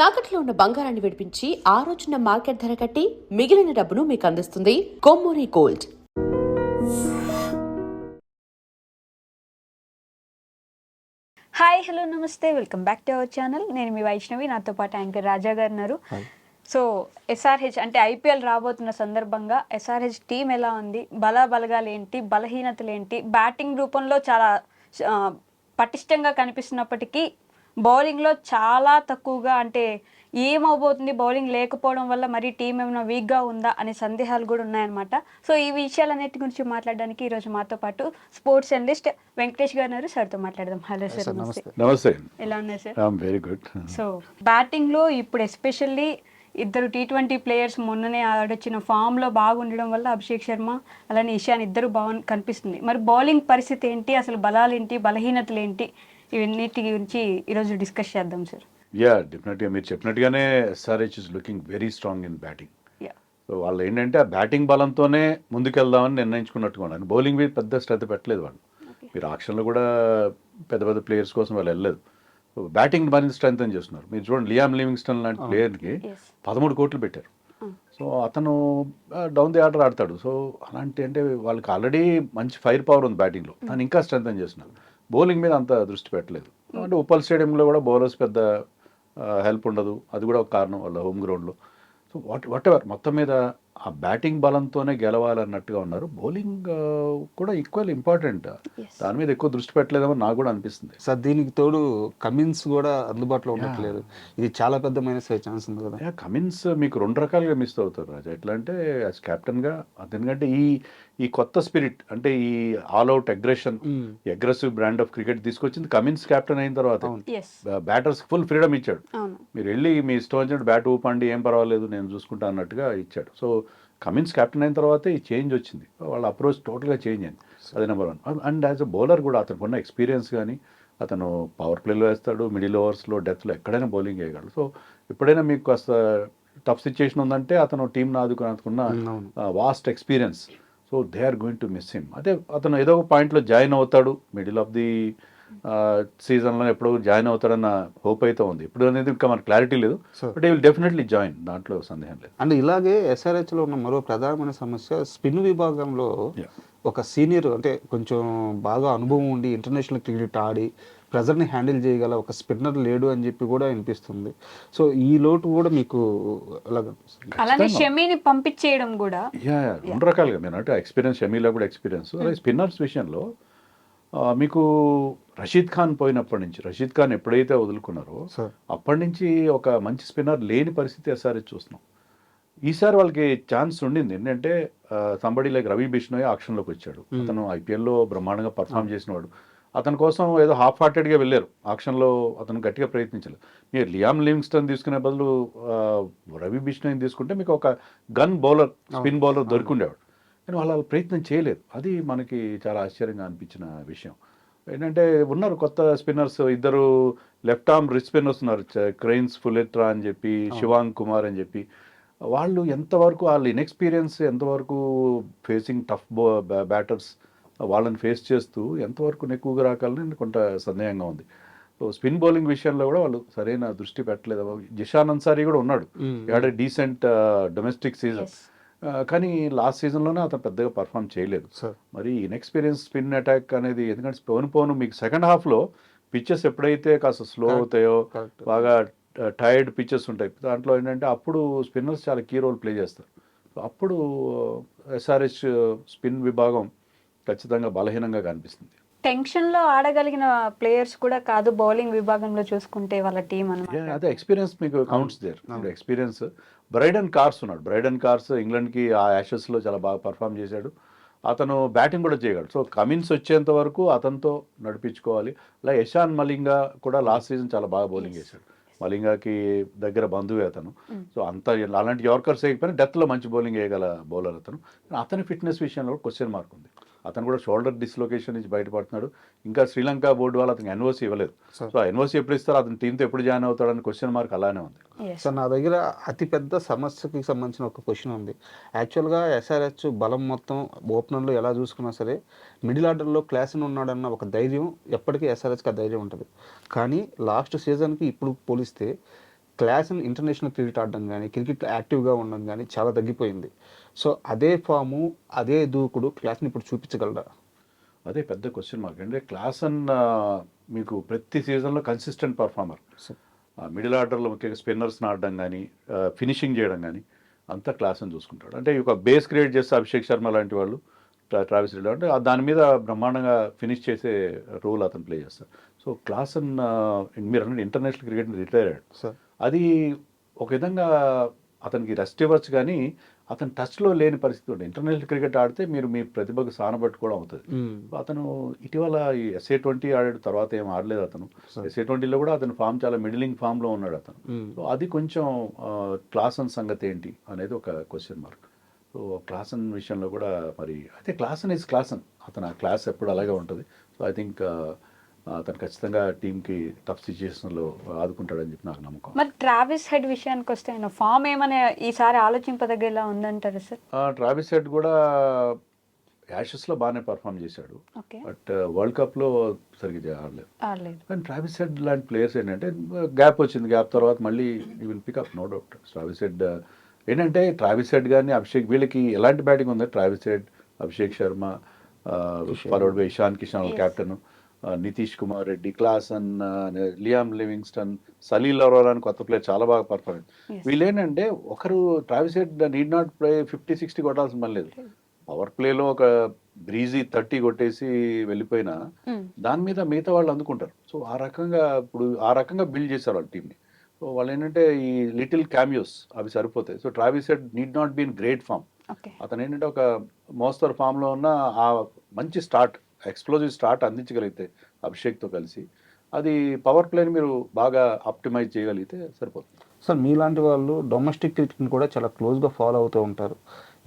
తాకట్లో ఉన్న బంగారాన్ని విడిపించి ఆ రోజున మార్కెట్ ధర కట్టి మిగిలిన డబ్బును మీకు అందిస్తుంది కొమ్మూరి గోల్డ్. హాయ్ హలో నమస్తే, welcome back to our channel. నేను మీ వైష్ణవి, నాతో పాటు యాంకర్ రాజా గారు ఉన్నారు. సో ఎస్ఆర్హెచ్ అంటే ఐపీఎల్ రాబోతున్న సందర్భంగా ఎస్ఆర్హెచ్ టీం ఎలా ఉంది, బలగాలు ఏంటి, బలహీనతలు ఏంటి, బ్యాటింగ్ రూపంలో చాలా పటిష్టంగా కనిపిస్తున్నప్పటికీ బౌలింగ్లో చాలా తక్కువగా, అంటే ఏమవబోతుంది బౌలింగ్ లేకపోవడం వల్ల మరి టీం ఏమైనా వీక్గా ఉందా అనే సందేహాలు కూడా ఉన్నాయన్నమాట. సో ఈ విషయాలన్నిటి గురించి మాట్లాడడానికి ఈరోజు మాతో పాటు స్పోర్ట్స్ అనలిస్ట్ వెంకటేష్ గారు ఉన్నారు. సార్తో మాట్లాడదాం. Hello sir. నమస్తే. ఎలా ఉన్నారు సార్? Very good. సో బ్యాటింగ్లో ఇప్పుడు ఎస్పెషల్లీ ఇద్దరు టీ20 ప్లేయర్స్ మొన్ననే ఆడొచ్చిన ఫామ్లో బాగుండడం వల్ల అభిషేక్ శర్మ అలానే ఇషాన్ ఇద్దరు కనిపిస్తుంది. మరి బౌలింగ్ పరిస్థితి ఏంటి, అసలు బలాలు ఏంటి, బలహీనతలు ఏంటి, ఇవన్నిటి గురించి ఈరోజు డిస్కస్ చేద్దాం సార్. డెఫినెట్గా మీరు చెప్పినట్టుగానే SRH is looking very strong in batting. So వాళ్ళు ఏంటంటే ఆ బ్యాటింగ్ బలంతోనే ముందుకెళ్దామని నిర్ణయించుకున్నట్టుగా ఉన్నారు. బౌలింగ్ మీద పెద్ద శ్రద్ధ పెట్టలేదు వాళ్ళు. మీరు ఆక్షన్లో కూడా పెద్ద పెద్ద ప్లేయర్స్ కోసం వాళ్ళు వెళ్ళలేదు. బ్యాటింగ్ మరింత స్ట్రెంగ్ చేస్తున్నారు. మీరు చూడండి, లియామ్ లివింగ్స్టన్ లాంటి ప్లేయర్కి 13 కోట్లు పెట్టారు. సో అతను డౌన్ ది ఆర్డర్ ఆడతాడు. సో అలాంటి అంటే వాళ్ళకి ఆల్రెడీ మంచి ఫైర్ పవర్ ఉంది బ్యాటింగ్లో, దాన్ని ఇంకా స్ట్రెంగ్ చేస్తున్నారు. బౌలింగ్ మీద అంత దృష్టి పెట్టలేదు. అంటే ఉప్పల్ స్టేడియంలో కూడా బౌలర్స్ పెద్ద హెల్ప్ ఉండదు, అది కూడా ఒక కారణం వాళ్ళ హోమ్ గ్రౌండ్లో. సో వాట్ ఎవర్ మొత్తం మీద ఆ బ్యాటింగ్ బలంతోనే గెలవాలన్నట్టుగా ఉన్నారు. బౌలింగ్ కూడా ఈక్వల్ ఇంపార్టెంట్, దాని మీద ఎక్కువ దృష్టి పెట్టలేదేమో నాకు కూడా అనిపిస్తుంది సార్. దీనికి తోడు కమిన్స్ కూడా అందుబాటులో ఉండట్లేదు. ఇది చాలా పెద్ద మైనస్ అయ్యే ఛాన్స్ ఉంది కదా. కమిన్స్ మీకు 2 రకాలుగా మిస్ అవుతారు రాజా. ఎట్లా అంటే యాజ్ కెప్టెన్గా, ఎందుకంటే ఈ కొత్త స్పిరిట్, అంటే ఈ all out aggression, aggressive brand of cricket తీసుకొచ్చింది కమిన్స్ కెప్టెన్ అయిన తర్వాత. బ్యాటర్స్ ఫుల్ ఫ్రీడమ్ ఇచ్చాడు. మీరు వెళ్ళి మీ ఇష్టం వచ్చినట్టు బ్యాట్ ఊపండి, ఏం పర్వాలేదు నేను చూసుకుంటా అన్నట్టుగా ఇచ్చాడు. సో కమిన్స్ కెప్టెన్ అయిన తర్వాతే ఈ చేంజ్ వచ్చింది. వాళ్ళ అప్రోచ్ టోటల్గా చేంజ్ అయింది. అది number 1. And as a bowler కూడా అతనికి ఉన్న ఎక్స్పీరియన్స్ కానీ, అతను పవర్ ప్లేలో వేస్తాడు, మిడిల్ ఓవర్స్లో, డెత్లో ఎక్కడైనా బౌలింగ్ వేయగలడు. సో ఎప్పుడైనా మీకు కాస్త టఫ్ సిచ్యుయేషన్ ఉందంటే అతను టీంను ఆదుకున్న vast experience. So they are going to miss him. అదే అతను ఏదో ఒక పాయింట్లో జాయిన్ అవుతాడు, మిడిల్ ఆఫ్ ది సీజన్లో ఎప్పుడు జాయిన్ అవుతాడన్న హోప్ అయితే ఉంది. ఇప్పుడు అనేది ఇంకా మనకు క్లారిటీ లేదు, బట్ విల్ డెఫినెట్లీ జాయిన్, దాంట్లో సందేహం లేదు. అండ్ ఇలాగే ఎస్ఆర్హెచ్లో ఉన్న మరో ప్రధానమైన సమస్య స్పిన్ విభాగంలో ఒక సీనియర్, అంటే కొంచెం బాగా అనుభవం ఉండి ఇంటర్నేషనల్ క్రికెట్ ఆడి ప్రెజర్ని హ్యాండిల్ చేయగల ఒక స్పిన్నర్ లేడు అని చెప్పి కూడా అనిపిస్తుంది. సో ఈ లోటు కూడా మీకు ఎలా కనిపిస్తుంది? అలానే షమీని పంపించేయడం కూడా 2 రకాలుగా మీరు అంటే ఎక్స్పీరియన్స్, షమీలో కూడా ఎక్స్పీరియన్స్. అలాగే స్పిన్నర్స్ విషయంలో మీకు రషీద్ ఖాన్ పోయినప్పటి నుంచి, రషీద్ ఖాన్ ఎప్పుడైతే వదులుకున్నారో అప్పటి నుంచి ఒక మంచి స్పిన్నర్ లేని పరిస్థితి ఎస్ఆర్హెచ్ చూస్తున్నాం. ఈసారి వాళ్ళకి ఛాన్స్ ఉండింది. ఏంటంటే సంబడి లైక్ రవి బిష్ణోయ్ ఆక్షన్లోకి వచ్చాడు. అతను ఐపీఎల్లో బ్రహ్మాండంగా పర్ఫామ్ చేసినవాడు. అతని కోసం ఏదో హాఫ్ హార్టెడ్గా వెళ్ళారు, ఆక్షన్లో అతను గట్టిగా ప్రయత్నించలేదు. మీరు లియామ్ లివింగ్స్టన్ తీసుకునే బదులు రవి బిష్ణోయ్ని తీసుకుంటే మీకు ఒక గన్ బౌలర్, స్పిన్ బౌలర్ దొరికిండేవాడు. కానీ వాళ్ళు ప్రయత్నం చేయలేదు. అది మనకి చాలా ఆశ్చర్యంగా అనిపించిన విషయం. ఏంటంటే ఉన్నారు కొత్త spinners, 2 left arm wrist spinners ఉన్నారు, క్రెయిన్స్ ఫులెట్రా అని చెప్పి, శివాంగ్ కుమార్ అని చెప్పి. వాళ్ళు ఎంతవరకు వాళ్ళ ఇన్ఎక్స్పీరియన్స్, ఎంతవరకు ఫేసింగ్ టఫ్ బ్యాటర్స్ వాళ్ళని ఫేస్ చేస్తూ ఎంతవరకు నెక్కువగా రాకాలని కొంత సందేహంగా ఉంది. సో స్పిన్ బౌలింగ్ విషయంలో కూడా వాళ్ళు సరైన దృష్టి పెట్టలేదు. జిషాన్ అన్సారీ కూడా ఉన్నాడు, had a decent domestic season, కానీ లాస్ట్ సీజన్లోనే అతను పెద్దగా పర్ఫామ్ చేయలేదు. మరి ఇన్ఎక్స్పీరియన్స్ స్పిన్ అటాక్ అనేది, ఎందుకంటే పోను మీకు సెకండ్ హాఫ్లో పిచ్చెస్ ఎప్పుడైతే కాస్త స్లో అవుతాయో, బాగా టైర్డ్ పిచ్చెస్ ఉంటాయి, దాంట్లో ఏంటంటే అప్పుడు స్పిన్నర్స్ చాలా కీ రోల్ ప్లే చేస్తారు. అప్పుడు ఎస్ఆర్హెచ్ స్పిన్ విభాగం ఖచ్చితంగా బలహీనంగా కనిపిస్తుంది. టెన్షన్లో ఆడగలిగిన ప్లేయర్స్ కూడా కాదు బౌలింగ్ విభాగంలో చూసుకుంటే వాళ్ళ టీం అన్నమాట. అదే ఎక్స్పీరియన్స్ మీకు counts there. Experience Brydon Carse ఉన్నాడు. బ్రైడన్ కార్స్ ఇంగ్లాండ్కి ఆ యాషెస్లో చాలా బాగా పర్ఫామ్ చేశాడు. అతను బ్యాటింగ్ కూడా చేయగలడు. సో కమిన్స్ వచ్చేంత వరకు అతనితో నడిపించుకోవాలి. అలా ఇషాన్ మలింగా కూడా లాస్ట్ సీజన్ చాలా బాగా బౌలింగ్ చేశాడు. మలింగాకి దగ్గర బంధువే అతను. సో అంత అలాంటి యార్కర్స్ వేయకపోయినా డెత్లో మంచి బౌలింగ్ వేయగల బౌలర్ అతను. అతని ఫిట్నెస్ విషయంలో కూడా క్వశ్చన్ మార్క్ ఉంది. అతను కూడా షోల్డర్ డిస్లొకేషన్ నుంచి బయటపడుతున్నాడు. ఇంకా శ్రీలంక బోర్డు వాళ్ళు అతనికి ఎన్ఓసీ ఇవ్వలేదు. సో ఆ ఎన్ఓసీ ఎప్పుడు ఇస్తారో, అతని టీంతో ఎప్పుడు జాయిన్ అవుతాడని క్వశ్చన్ మార్క్ అలానే ఉంది. సార్ నా దగ్గర అతిపెద్ద సమస్యకి సంబంధించిన ఒక క్వశ్చన్ ఉంది. యాక్చువల్గా ఎస్ఆర్హెచ్ బలం మొత్తం ఓపెనర్లో ఎలా చూసుకున్నా సరే మిడిల్ ఆర్డర్లో క్లాసిన్ ఉన్నాడన్న ఒక ధైర్యం ఎప్పటికీ ఎస్ఆర్హెచ్కి ఆ ధైర్యం ఉంటుంది. కానీ లాస్ట్ సీజన్కి ఇప్పుడు పోలిస్తే క్లాస్ ఇంటర్నేషనల్ క్రికెట్ ఆడడం కానీ క్రికెట్ యాక్టివ్గా ఉండడం కానీ చాలా తగ్గిపోయింది. సో అదే ఫాము అదే దూకుడు క్లాస్ని ఇప్పుడు చూపించగలరా? అదే పెద్ద క్వశ్చన్ మార్క్. అంటే క్లాసన్ మీకు ప్రతి సీజన్లో కన్సిస్టెంట్ పర్ఫార్మర్. మిడిల్ ఆర్డర్లో ముఖ్యంగా స్పిన్నర్స్ని ఆడడం కానీ ఫినిషింగ్ చేయడం కానీ అంతా క్లాసన్ చూసుకుంటాడు. అంటే ఒక బేస్ క్రియేట్ చేస్తే అభిషేక్ శర్మ లాంటి వాళ్ళు, ట్రావిస్ హెడ్ అంటే దాని మీద బ్రహ్మాండంగా ఫినిష్ చేసే రోల్ అతను ప్లే చేస్తాడు. సో క్లాసన్ మీరు అన్నట్టు ఇంటర్నేషనల్ క్రికెట్ రిటైర్ అయ్యాడు. సార్ అది ఒక విధంగా అతనికి రెస్ట్ ఇవ్వచ్చు, కానీ అతను టచ్లో లేని పరిస్థితి ఉంటుంది. ఇంటర్నేషనల్ క్రికెట్ ఆడితే మీరు మీ ప్రతిభకు సానబట్టుకోవడం అవుతుంది. అతను ఇటీవల ఈ SA20 ఆడాడు, తర్వాత ఏం ఆడలేదు అతను. SA20లో కూడా అతను ఫామ్ చాలా మిడిలింగ్ ఫామ్లో ఉన్నాడు అతను. సో అది కొంచెం క్లాసన్ సంగతి ఏంటి అనేది ఒక క్వశ్చన్ మార్క్. సో క్లాసన్ విషయంలో కూడా మరి అయితే క్లాసన్ ఈజ్ క్లాసన్, అతను ఆ క్లాస్ ఎప్పుడు అలాగే ఉంటుంది. సో ఐ థింక్ అతను ఖచ్చితంగా టీంకి టఫ్ సిచ్యుయేషన్లో ఆదుకుంటాడని చెప్పి నాకు నమ్మకం. మరి ట్రావిస్ హెడ్ విషయానికి వస్తే ఆయన ఫామ్ ఏమైనా ఈసారి ఆలోచింపదగ్గేలా ఉందంటారు సార్? ట్రావిస్ హెడ్ కూడా యాషెస్లో బాగానే పర్ఫామ్ చేశాడు, ఓకే, బట్ వరల్డ్ కప్లో సరిగ్గా ఆడలేదు. ఆడలేదు. కానీ ట్రావిస్ హెడ్ లాంటి ప్లేయర్స్ ఏంటంటే గ్యాప్ వచ్చింది, గ్యాప్ తర్వాత మళ్ళీ ఈ will pick up, no doubt. Travis Head ఏంటంటే ట్రావిస్ హెడ్ కానీ అభిషేక్, వీళ్ళకి ఎలాంటి బ్యాటింగ్ ఉంది? Travis Head, Abhishek Sharma, followed by Ishan Kishan captain, Nitish Kumar Reddy, Klaasen, Liam Livingstone, Salil Arora అని కొత్త ప్లేయర్ చాలా బాగా పర్ఫార్మెన్స్. వీళ్ళు ఏంటంటే ఒకరు Travis Head need not play 50-60 కొట్టాల్సిన పని లేదు. పవర్ ప్లేలో ఒక బ్రీజీ 30 కొట్టేసి వెళ్ళిపోయినా దాని మీద మిగతా వాళ్ళు అందుకుంటారు. సో ఆ రకంగా బిల్డ్ చేశారు వాళ్ళ టీంని. సో వాళ్ళు ఏంటంటే ఈ లిటిల్ క్యామియోస్ అవి సరిపోతాయి. So Travis Head need not be in great form. అతను ఏంటంటే ఒక మోస్తరు ఫామ్లో ఉన్న ఆ మంచి స్టార్ట్, ఎక్స్ప్లోజివ్ స్టార్ట్ అందించగలిగితే అభిషేక్తో కలిసి, అది పవర్ ప్లేని మీరు బాగా ఆప్టిమైజ్ చేయగలిగితే సరిపోతుంది. సార్ మీలాంటి వాళ్ళు డొమెస్టిక్ క్రికెట్ని కూడా చాలా క్లోజ్గా ఫాలో అవుతూ ఉంటారు.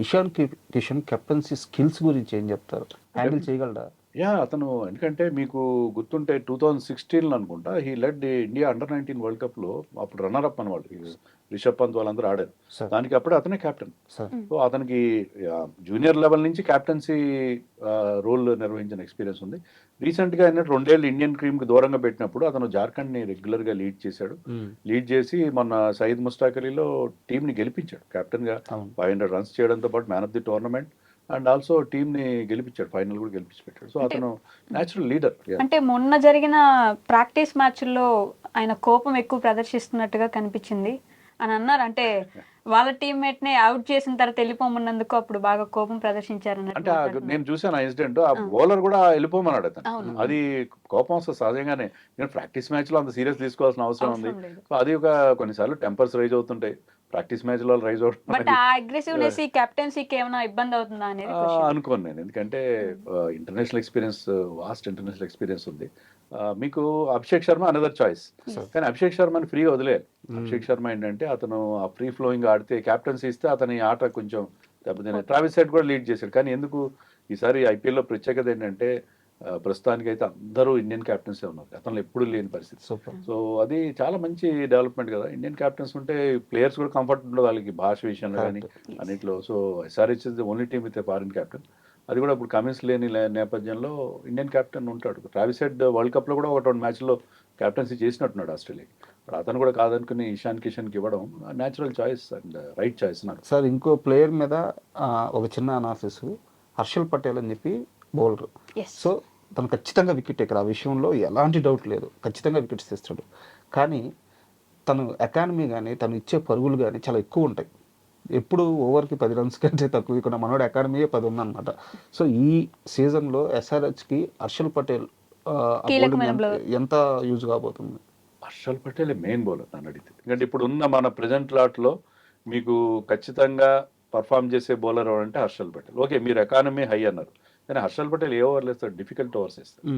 ఇషాన్ కిషన్ కెప్టెన్సీ స్కిల్స్ గురించి ఏం చెప్తారు? హ్యాండిల్ చేయగలరా? అతను ఎందుకంటే మీకు గుర్తుంటే 2016 అనుకుంటా he lead India under-19 world కప్లో, అప్పుడు రన్నర్ అప్ అనవాళ్ళు, రిషబ్ పంత్ వాళ్ళందరూ ఆడారు. దానికి అప్పుడే అతనే కెప్టెన్. సో అతనికి జూనియర్ లెవెల్ నుంచి కెప్టెన్సీ రోల్ నిర్వహించిన ఎక్స్పీరియన్స్ ఉంది. రీసెంట్గా ఏంటంటే 2 ఏళ్ళు ఇండియన్ టీంకి దూరంగా పెట్టినప్పుడు అతను జార్ఖండ్ని రెగ్యులర్గా లీడ్ చేశాడు. లీడ్ చేసి మొన్న సయీద్ ముస్తాక్ అలీలో టీంని గెలిపించాడు. కెప్టెన్గా 500 రన్స్ చేయడంతో పాటు man of the tournament and also టీంని గెలిపించాడు, ఫైనల్ కూడా గెలిపించి పెట్టాడు. సో అతను న్యాచురల్ లీడర్. అంటే మొన్న జరిగిన ప్రాక్టీస్ మ్యాచ్ల్లో ఆయన కోపం ఎక్కువ ప్రదర్శిస్తున్నట్టుగా కనిపించింది అని అన్నారు. అంటే వాళ్ళ టీమ్మేట్ ని అవుట్ చేసిన తర్వాత వెళ్ళిపోమన్నందుకు అప్పుడు బాగా కోపం ప్రదర్శించారు అంటే నేను చూసాను ఆ ఇన్సిడెంట్. ఆ బౌలర్ కూడా వెళ్ళిపోమన్నాడు అతను. అది కోపం వస్తుంది సహజంగానే. నేను ప్రాక్టీస్ మ్యాచ్ లో అంత సీరియస్ తీసుకోవాల్సిన అవసరం ఉంది. సో అది ఒక కొన్నిసార్లు టెంపర్స్ రైజ్ అవుతుంటాయి ప్రాక్టీస్ మ్యాచ్ లో రైజ్ అనుకోను నేను. ఎందుకంటే international experience, vast international experience ఉంది. మీకు అభిషేక్ శర్మ అనదర్ చాయిస్, కానీ అభిషేక్ శర్మని ఫ్రీగా వదిలేయాలి. అభిషేక్ శర్మ ఏంటంటే అతను ఆ ఫ్రీ ఫ్లోయింగ్ ఆడితే, క్యాప్టెన్సీ ఇస్తే అతని ఆట కొంచెం దెబ్బతినే. ట్రావిస్ హెడ్ కూడా లీడ్ చేశాడు, కానీ ఎందుకు ఈసారి ఐపీఎల్లో ప్రత్యేకత ఏంటంటే ప్రస్తుతానికి అయితే అందరూ ఇండియన్ క్యాప్టెన్సీ ఉన్నారు, గతంలో ఎప్పుడు లేని పరిస్థితి. సో అది చాలా మంచి డెవలప్మెంట్ కదా. ఇండియన్ క్యాప్టెన్స్ ఉంటే ప్లేయర్స్ కూడా కంఫర్ట్ ఉండదు వాళ్ళకి, భాష విషయంలో కానీ అన్నింటిలో. So SRH is the only team with foreign captain. అది కూడా ఇప్పుడు కమిన్స్ లేని నేపథ్యంలో ఇండియన్ క్యాప్టెన్ ఉంటాడు. ట్రావిస్ హెడ్ వరల్డ్ కప్లో కూడా 1-2 మ్యాచ్లో క్యాప్టెన్సీ చేసినట్టున్నాడు ఆస్ట్రేలియాకి. అతను కూడా కాదనుకుని ఇషాన్ కిషన్కి ఇవ్వడం natural choice and right choice నాకు. సార్ ఇంకో ప్లేయర్ మీద ఒక చిన్న అనాలిసిస్, హర్షల్ పటేల్ అని చెప్పి బౌలర్. సో తను ఖచ్చితంగా వికెట్ టేకర్, ఆ విషయంలో ఎలాంటి డౌట్ లేదు, ఖచ్చితంగా వికెట్స్ తీస్తాడు. కానీ తను ఎకానమీ కానీ తను ఇచ్చే పరుగులు కానీ చాలా ఎక్కువ ఉంటాయి. ఎప్పుడు ఓవర్కి 10 రన్స్ కంటే తక్కువ, ఇక్కడ మనోడు ఎకానమీయే 10 ఉందన్నమాట. సో ఈ సీజన్లో SRHకి హర్షల్ పటేల్ ఎంత యూజ్ కాబోతుంది? హర్షల్ పటేల్ మెయిన్ బౌలర్ నన్ను అడిగితే. ఎందుకంటే ఇప్పుడు ఉన్న మన ప్రజెంట్ లాట్లో మీకు ఖచ్చితంగా పర్ఫామ్ చేసే బౌలర్ ఎవరంటే హర్షల్ పటేల్. ఓకే, మీరు ఎకానమీ హై అన్నారు, కానీ హర్షల్ పటేల్ ఏ ఓవర్లు వేస్తాడు? డిఫికల్ట్ ఓవర్స్ వేస్తాడు.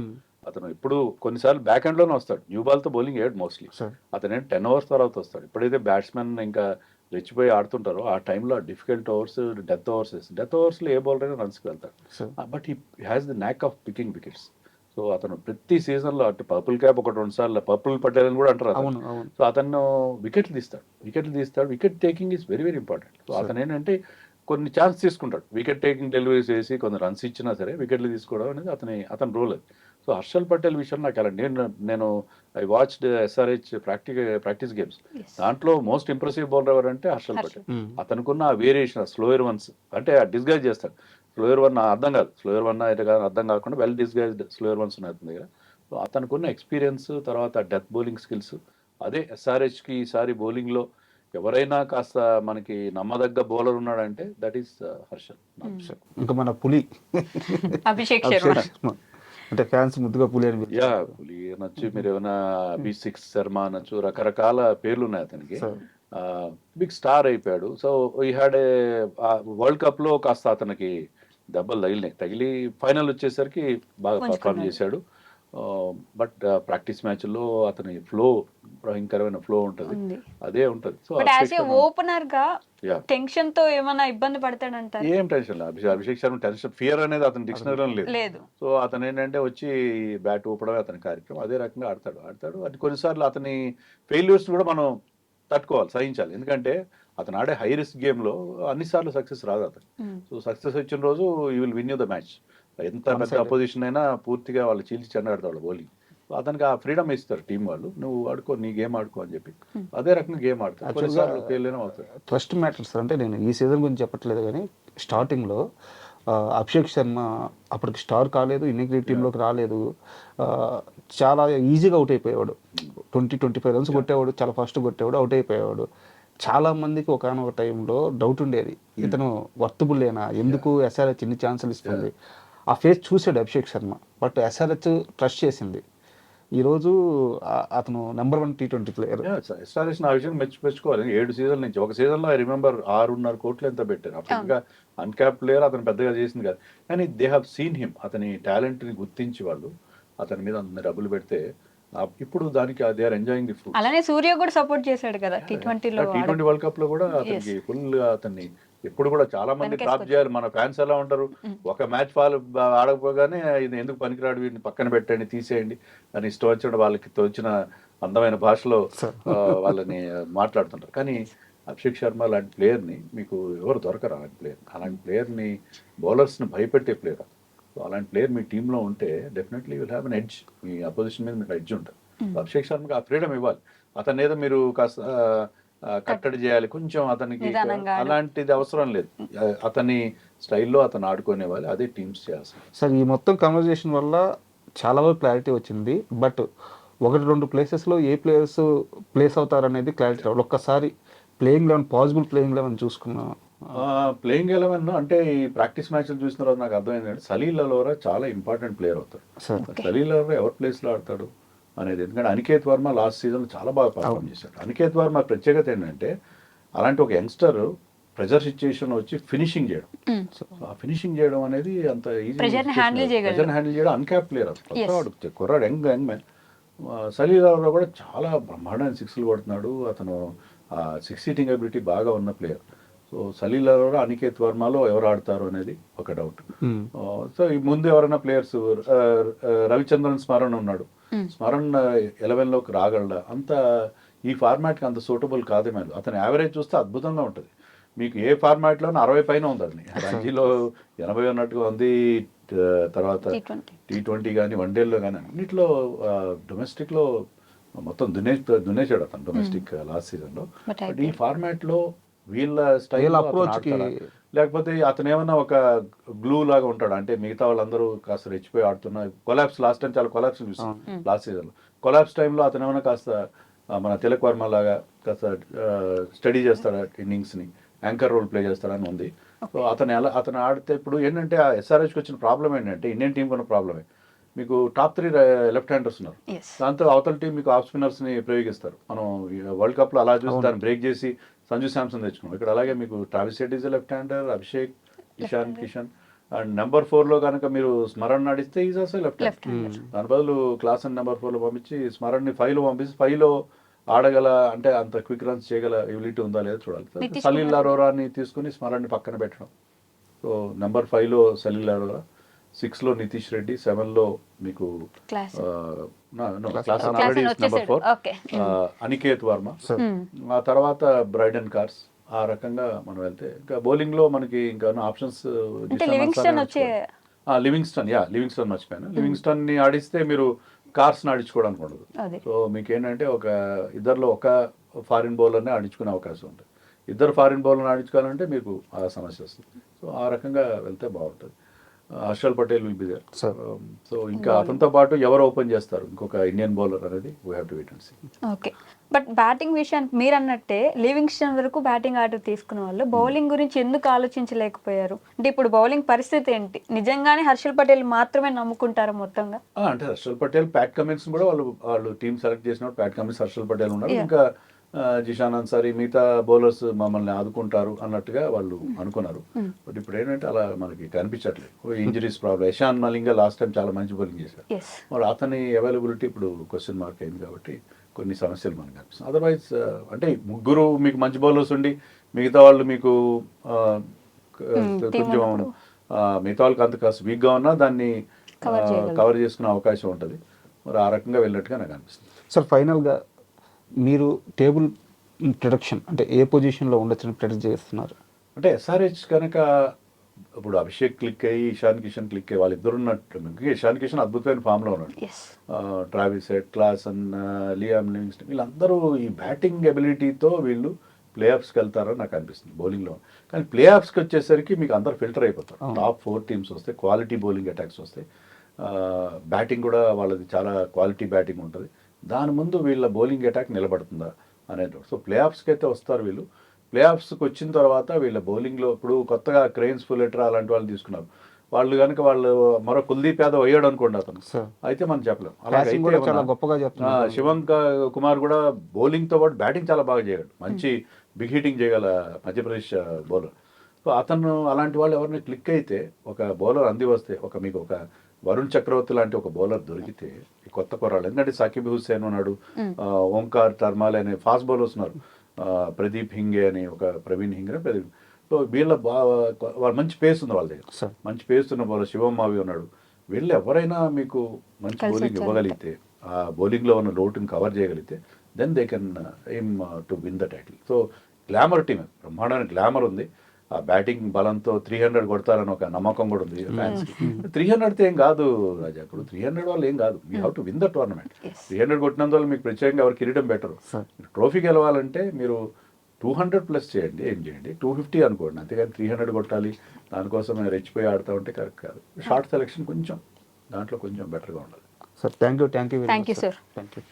అతను ఇప్పుడు కొన్నిసార్లు బ్యాక్ హ్యాండ్లోనే వస్తాడు, న్యూ బాల్తో బౌలింగ్ వేయడు మోస్ట్లీ. అతను 10 ఓవర్స్ తర్వాత వస్తాడు. ఎప్పుడైతే బ్యాట్స్మెన్ ఇంకా రెచ్చిపోయి ఆడుతుంటారో ఆ టైంలో డిఫికల్ట్ ఓవర్స్, డెత్ ఓవర్స్ వేస్తాడు. డెత్ ఓవర్స్లో ఏ బౌలర్ అయినా రన్స్కి వెళ్తాడు. But he has the knack of picking wickets. So అతను ప్రతి సీజన్లో అటు పర్పుల్ క్యాప్ 1-2 సార్లు, పర్పుల్ పటేల్ అని కూడా అంటారు. సో అతను వికెట్లు తీస్తాడు. Wicket taking is very very important. So అతను ఏంటంటే కొన్ని ఛాన్స్ తీసుకుంటాడు, వికెట్ టేకింగ్ డెలివరీస్ వేసి కొన్ని రన్స్ ఇచ్చినా సరే వికెట్లు తీసుకోవడం అనేది అతని రోల్ అది. సో హర్షల్ పటేల్ విషయం నాకు అలా నేను I watched SRH practice games. దాంట్లో మోస్ట్ ఇంప్రెసివ్ బౌలర్ ఎవరంటే హర్షల్ పటేల్. అతనుకున్న ఆ వేరియేషన్ స్లోయర్ వన్స్ అంటే డిస్గైజ్ చేస్తాడు. స్లోయర్ వన్ అర్థం కాదు, స్లోయర్ వన్ అయితే కాదు అర్థం కాకుండా వెల్ డిస్గైజ్డ్ స్లోయర్ వన్స్ ఉన్నాయి అతని దగ్గర. సో అతనుకున్న ఎక్స్పీరియన్స్, తర్వాత డెత్ బౌలింగ్ స్కిల్స్, అదే ఎస్ఆర్హెచ్కి ఈసారి బౌలింగ్లో ఎవరైనా కాస్త మనకి నమ్మదగ్గ బౌలర్ ఉన్నాడంటే దట్ ఈస్ హర్షల్. ఇంకా మన పులి అభిషేక్ శర్మ. అంటే ఫ్యాన్స్ ముద్దుగా పులి అని యా పులి అనొచ్చు, మీరు ఏమైనా అభిషేక్ శర్మ అనొచ్చు, రకరకాల పేర్లు ఉన్నాయి అతనికి. బిగ్ స్టార్ అయిపోయాడు. సో ఈ హ్యాడ్ ఏ వరల్డ్ కప్ లో కాస్త అతనికి దెబ్బలు తగిలి ఫైనల్ వచ్చేసరికి బాగా పర్ఫార్మ్ చేశాడు. బట్ ప్రాక్టీస్ మ్యాచ్లో అతని ఫ్లో భయంకరమైన ఫ్లో ఉంటుంది, అదే ఉంటుంది. సో ఓపెనర్ గా టెన్షన్ తో ఏమైనా ఇబ్బంది పడతాడంటారు? ఏం టెన్షన్ లేదు అభిషేక్ శర్మ. టెన్షన్ ఫియర్ అనేది అతని డిక్షనరీలో లేదు. సో అతను ఏంటంటే వచ్చి బ్యాట్ ఊపడమే అతని కార్యక్రమం, అదే రకంగా ఆడతాడు. అది కొన్నిసార్లు అతని ఫెయిల్యూర్స్ కూడా మనం తట్టుకోవాలి, సహించాలి. ఎందుకంటే అతను ఆడే హై రిస్క్ గేమ్లో అన్నిసార్లు సక్సెస్ రాదు అతను. సో సక్సెస్ వచ్చిన రోజు you will win you the match. ఎంత పెద్ద అపోజిషన్ అయినా పూర్తిగా వాళ్ళు చీల్చి చెండాడతాడు బౌలింగ్. అతనికి ఆ ఫ్రీడమ్ ఇస్తారు టీం వాళ్ళు, నువ్వు ఆడుకో, నీ గేమ్ ఆడుకో అని చెప్పి అదే రకంగా గేమ్ ఆడతాడు. Trust matters. అంటే నేను ఈ సీజన్ గురించి చెప్పట్లేదు కానీ స్టార్టింగ్లో అభిషేక్ శర్మ అప్పటికి స్టార్ కాలేదు, ఇండియన్ టీంలోకి రాలేదు, చాలా ఈజీగా అవుట్ అయిపోయేవాడు. 20-25 రన్స్ కొట్టేవాడు, చాలా ఫాస్ట్ కొట్టేవాడు, అవుట్ అయిపోయేవాడు. చాలా మందికి ఒకనొక టైంలో డౌట్ ఉండేది, ఇతను వర్తబుల్లేనా, ఎందుకు ఎస్ఆర్హెచ్ ఇన్ని ఛాన్సులు ఇస్తుంది. ఆ ఫేస్ చూసాడు Abhishek Sharma, but SRH trust చేసింది. ఈరోజు అతను నెంబర్ 1 T20 ప్లేయర్. ఎస్ఆర్హెచ్ ఆ విషయం మెచ్చుకోవాలి. 7 సీజన్ల నుంచి ఒక సీజన్లో ఐ రిమెంబర్ 6.5 కోట్లు ఎంత పెట్టారు. అప్పటిగా అన్క్యాప్ ప్లేయర్, అతను పెద్దగా చేసింది కాదు, కానీ దే హ్యావ్ సీన్ హిమ్. అతని టాలెంట్ని గుర్తించి వాళ్ళు అతని మీద అంత డబ్బులు పెడితే ఇప్పుడు దానికి they are enjoying the fruit. అలానే సూర్య కూడా సపోర్ట్ చేశాడు కదా T20 వరల్డ్ కప్ లో కూడా అతనికి ఫుల్ అతన్ని ఎప్పుడు కూడా చాలా మంది డ్రాప్ చేయాలి. మన ఫ్యాన్స్ ఎలా ఉంటారు, ఒక మ్యాచ్ వాళ్ళు ఆడకపోగానే ఇది ఎందుకు పనికిరాడు, వీడిని పక్కన పెట్టండి, తీసేయండి అని ఇష్టం వచ్చిన వాళ్ళకి తోచిన అందమైన భాషలో వాళ్ళని మాట్లాడుతుంటారు. కానీ అభిషేక్ శర్మ లాంటి ప్లేయర్ని మీకు ఎవరు దొరకరు. అలాంటి ప్లేయర్ని బౌలర్స్ని భయపెట్టే ప్లేయర్. సో అలాంటి ప్లేయర్ మీ టీంలో ఉంటే definitely will have an edge. Me opposition మీద మీకు ఎడ్జ్ ఉంటుంది. అభిషేక్ శర్మకి ఆ ఫ్రీడమ్ ఇవ్వాలి. అతని ఏదో మీరు కాస్త కట్టడి చేయాలి కొంచెం, అతనికి అలాంటిది అవసరం లేదు. అతని స్టైల్లో అతను ఆడుకునేవాలి, అదే టీమ్స్ చేయాల్సింది. సార్ ఈ మొత్తం కన్వర్జేషన్ వల్ల చాలా వరకు క్లారిటీ వచ్చింది. బట్ 1-2 ప్లేసెస్లో ఏ ప్లేయర్స్ ప్లేస్ అవుతారనేది క్లారిటీ రావాలి. ఒక్కసారి ప్లేయింగ్ 11 పాసిబుల్ ప్లేయింగ్ 11 చూసుకున్నాం. ప్లేయింగ్ 11 అంటే ఈ ప్రాక్టీస్ మ్యాచ్లు చూసిన తర్వాత నాకు అర్థమైంది అంటే సలీల్ అరోరా చాలా ఇంపార్టెంట్ ప్లేయర్ అవుతాడు. సలీల్ అరోరా ఎవరి ప్లేస్లో ఆడతాడు అనేది, ఎందుకంటే అనికేత్ వర్మ లాస్ట్ సీజన్లో చాలా బాగా పర్ఫార్మ్ చేశాడు. అనికేత్ వర్మ ప్రత్యేకత ఏంటంటే అలాంటి ఒక యంగ్స్టర్ ప్రెజర్ సిచ్యుయేషన్ వచ్చి ఫినిషింగ్ చేయడం. ఆ ఫినిషింగ్ చేయడం అనేది అంత ఈజీ. ప్రెజర్ హ్యాండిల్ చేయడం అన్క్యాప్ ప్లేయర్ అతను కుర్రాడు, యంగ్ మ్యాన్. సలీల్ అరోరా కూడా చాలా బ్రహ్మాండమైన 6లు కొడుతున్నాడు. అతను 6 సీటింగ్ అబిలిటీ బాగా ఉన్న ప్లేయర్. సో సలీల్ అరోరా, అనికేత్ వర్మలో ఎవరు ఆడతారు అనేది ఒక డౌట్. సో ఈ ముందు ఎవరైనా ప్లేయర్స్, రవిచంద్రన్ స్మరణ్ ఉన్నాడు, స్మరణ్ 11లోకి రాగలడా, అంత ఈ ఫార్మాట్కి అంత సూటబుల్ కాదేమో. అతని యావరేజ్ చూస్తే అద్భుతంగా ఉంటుంది. మీకు ఏ ఫార్మాట్లోనే 60 పైన ఉంది. అతని రంజీలో 80 ఉన్నట్టుగా ఉంది. తర్వాత T20 కానీ వన్డేల్లో కానీ అన్నింటిలో డొమెస్టిక్లో మొత్తం దున్నేశాడు అతను డొమెస్టిక్ లాస్ట్ సీజన్లో. బట్ ఈ ఫార్మాట్లో వీళ్ళ స్టైల్ అప్రోచ్కి, లేకపోతే అతను ఏమన్నా ఒక గ్లూ లాగా ఉంటాడు అంటే మిగతా వాళ్ళందరూ కాస్త రెచ్చిపోయి ఆడుతున్న కొలాప్స్, లాస్ట్ టైం చాలా కొలాప్స్ చూసాం లాస్ట్ సీజన్లో. కొలాప్స్ టైంలో అతను ఏమైనా కాస్త మన తిలక్ వర్మ లాగా కాస్త స్టడీ చేస్తాడు ఇన్నింగ్స్ని, యాంకర్ రోల్ ప్లే చేస్తాడని ఉంది. సో అతను ఆడితే ఇప్పుడు ఏంటంటే ఆ ఎస్ఆర్హెచ్కి వచ్చిన ప్రాబ్లం ఏంటంటే ఇండియన్ టీంకి ఉన్న ప్రాబ్లమే, మీకు టాప్ 3 లెఫ్ట్ హ్యాండర్స్ ఉన్నారు. దాంతో అవతల టీం మీకు ఆఫ్ స్పిన్నర్స్ని ప్రయోగిస్తారు. మనం వరల్డ్ కప్లో అలా చూసి దాన్ని బ్రేక్ చేసి సంజు శాంసన్ తెచ్చుకున్నాం. ఇక్కడ అలాగే మీకు Travis Head is left hander, Abhishek, Ishan Kishan, and number 4లో కనుక మీరు స్మరణ్ ఆడిస్తే ఈజ్ ఆల్సో లెఫ్ట్ హ్యాండ్. దాని బదులు క్లాసన్ నెంబర్ 4లో పంపించి స్మరణ్ని 5లో పంపించి 5లో ఆడగల అంటే అంత క్విక్ రన్స్ చేయగల ఎబిలిటీ ఉందా లేదా చూడాలి. సలీల్ అరోరాని తీసుకుని స్మరణ్ని పక్కన పెట్టడం. సో నెంబర్ 5లో సలీల్ అరోరా, 6లో నితీష్ రెడ్డి, 7లో మీకు నెంబర్ 4 అనికేత్ వర్మ, ఆ తర్వాత బ్రైడన్ కార్స్. ఆ రకంగా మనం వెళ్తే ఇంకా బౌలింగ్ లో మనకి ఇంకా ఆప్షన్స్ లివింగ్స్టన్ మర్చిపోయాను. లివింగ్స్టన్ని ఆడిస్తే మీరు కార్స్ని ఆడించుకోవడానికి ఉండదు. అదే సో మీకు ఏంటంటే ఇద్దరిలో ఒక ఫారిన్ బౌలర్ని ఆడించుకునే అవకాశం ఉంటుంది. ఇద్దరు ఫారిన్ బౌలర్ని ఆడించుకోవాలంటే మీకు ఆ సమస్య వస్తుంది. సో ఆ రకంగా వెళ్తే బాగుంటుంది. Harshal Patel will be there. So ఇంకా అతనితో పాటు ఎవరు ఓపెన్ చేస్తారు ఇంకొక ఇండియన్ బౌలర్ అనేది we have to wait and see. Okay, but batting విషయానికి మీరు అన్నట్టే లివింగ్స్టన్ వరకు బ్యాటింగ్ ఆర్డర్ తీసుకున్న వాళ్ళు బౌలింగ్ గురించి ఎందుకు ఆలోచించలేకపోయారు? అంటే ఇప్పుడు బౌలింగ్ పరిస్థితి ఏంటి? నిజంగానే హర్షల్ పటేల్ మాత్రమే నమ్ముకుంటారా మొత్తంగా? అంటే హర్షల్ పటేల్, ప్యాట్ కమిన్స్ కూడా వాళ్ళు టీం సెలెక్ట్ చేసినప్పుడు ప్యాట్ కమిన్స్, హర్షల్ పటేల్ ఉన్నారు. ఇంకా జిషాన్ అన్సారీ, మిగతా బౌలర్స్ మమ్మల్ని ఆదుకుంటారు అన్నట్టుగా వాళ్ళు అనుకున్నారు. బట్ ఇప్పుడు ఏంటంటే అలా మనకి కనిపించట్లేదు. Injuries problem. Eshan Malinga last time చాలా మంచి బౌలింగ్ చేశారు. మరి అతని అవైలబిలిటీ ఇప్పుడు క్వశ్చన్ మార్క్ అయింది కాబట్టి కొన్ని సమస్యలు మనకు కనిపిస్తుంది. అదర్వైజ్ అంటే ముగ్గురు మీకు మంచి బౌలర్స్ ఉండి మిగతా వాళ్ళు మీకు కొంచెం మిగతా వాళ్ళకి అంత కాస్త వీక్గా ఉన్నా దాన్ని కవర్ చేసుకునే అవకాశం ఉంటుంది. మరి ఆ రకంగా వెళ్ళినట్టుగా నాకు అనిపిస్తుంది. సార్ ఫైనల్గా మీరు టేబుల్ ప్రొడక్షన్ అంటే ఏ పొజిషన్లో ఉండొచ్చని ప్రెడిక్ట్ చేస్తున్నారు? అంటే ఎస్ఆర్హెచ్ కనుక ఇప్పుడు అభిషేక్ క్లిక్ అయ్యి ఇషాన్ కిషన్ క్లిక్ అయ్యి వాళ్ళిద్దరు ఉన్నట్టు, ఇషాన్ కిషన్ అద్భుతమైన ఫామ్లో ఉన్నాడు. Travis Head, Klaasen, Liam Livingstone వీళ్ళందరూ ఈ బ్యాటింగ్ ఎబిలిటీతో వీళ్ళు ప్లే ఆఫ్స్కి వెళ్తారని నాకు అనిపిస్తుంది బౌలింగ్లో. కానీ ప్లే ఆఫ్స్కి వచ్చేసరికి మీకు అందరు ఫిల్టర్ అయిపోతారు. టాప్ 4 టీమ్స్ వస్తాయి, క్వాలిటీ బౌలింగ్ అటాక్స్ వస్తాయి. బ్యాటింగ్ కూడా వాళ్ళది చాలా క్వాలిటీ బ్యాటింగ్ ఉంటుంది. దాని ముందు వీళ్ళ బౌలింగ్ అటాక్ నిలబడుతుందా అనేది. సో ప్లే ఆఫ్స్కి అయితే వస్తారు వీళ్ళు. ప్లే ఆఫ్స్కి వచ్చిన తర్వాత వీళ్ళ బౌలింగ్లో ఇప్పుడు కొత్తగా క్రెయిన్స్, ఫుల్లెటర్ అలాంటి వాళ్ళు తీసుకున్నారు. వాళ్ళు కనుక మరో కుల్దీప్ యాదవ్ అయ్యాడు అనుకోండి అతను, అయితే మనం చెప్పలేం. అలాగే చాలా గొప్పగా చెప్తున్నారు. శివంక్ కుమార్ కూడా బౌలింగ్తో పాటు బ్యాటింగ్ చాలా బాగా చేయగలడు. మంచి బిగ్ హిట్టింగ్ చేయగల మధ్యప్రదేశ్ బౌలర్. సో అతను అలాంటి వాళ్ళు ఎవరిని క్లిక్ అయితే, ఒక బౌలర్ అంది వస్తే, మీకు ఒక వరుణ్ చక్రవర్తి లాంటి ఒక బౌలర్ దొరికితే ఈ కొత్త కుర్రాళ్ళు, ఎందుకంటే సాకిబ్ హుస్సేన్ ఉన్నాడు, ఓంకార్ టర్మాల్ అనే ఫాస్ట్ బౌలర్స్ ఉన్నారు, ప్రదీప్ హింగే అని ఒక ప్రవీణ్ హింగే ప్రదీప్. సో వీళ్ళ వాళ్ళ మంచి పేస్ ఉంది వాళ్ళ దగ్గర. మంచి పేస్ ఉన్న బౌలర్ శివం మావి ఉన్నాడు. వీళ్ళు ఎవరైనా మీకు మంచి బౌలింగ్ ఇవ్వగలిగితే, ఆ బౌలింగ్లో ఉన్న లోటుని కవర్ చేయగలిగితే, then they can aim to win the title. So glamour team, బ్రహ్మాండమైన గ్లామర్ ఉంది. ఆ బ్యాటింగ్ బలంతో 300 కొడతారని ఒక నమ్మకం కూడా ఉంది ఫ్యాన్స్కి. 300తో ఏం కాదు రాజా, ఇప్పుడు 300 వాళ్ళు ఏం కాదు. You have to win the tournament. 300 కొట్టినందువల్ల మీకు ప్రత్యేకంగా ఎవరు కిరీటం బెటర్. ట్రోఫీ గెలవాలంటే మీరు 200+ చేయండి, ఏం చేయండి, 250 అనుకోండి, అంతేగాని 300 కొట్టాలి దానికోసం రెచ్చిపోయి ఆడుతూ ఉంటే కరెక్ట్ కాదు. షార్ట్ సెలెక్షన్ కొంచెం దాంట్లో కొంచెం బెటర్గా ఉండాలి. Sir thank you sir. Thank you.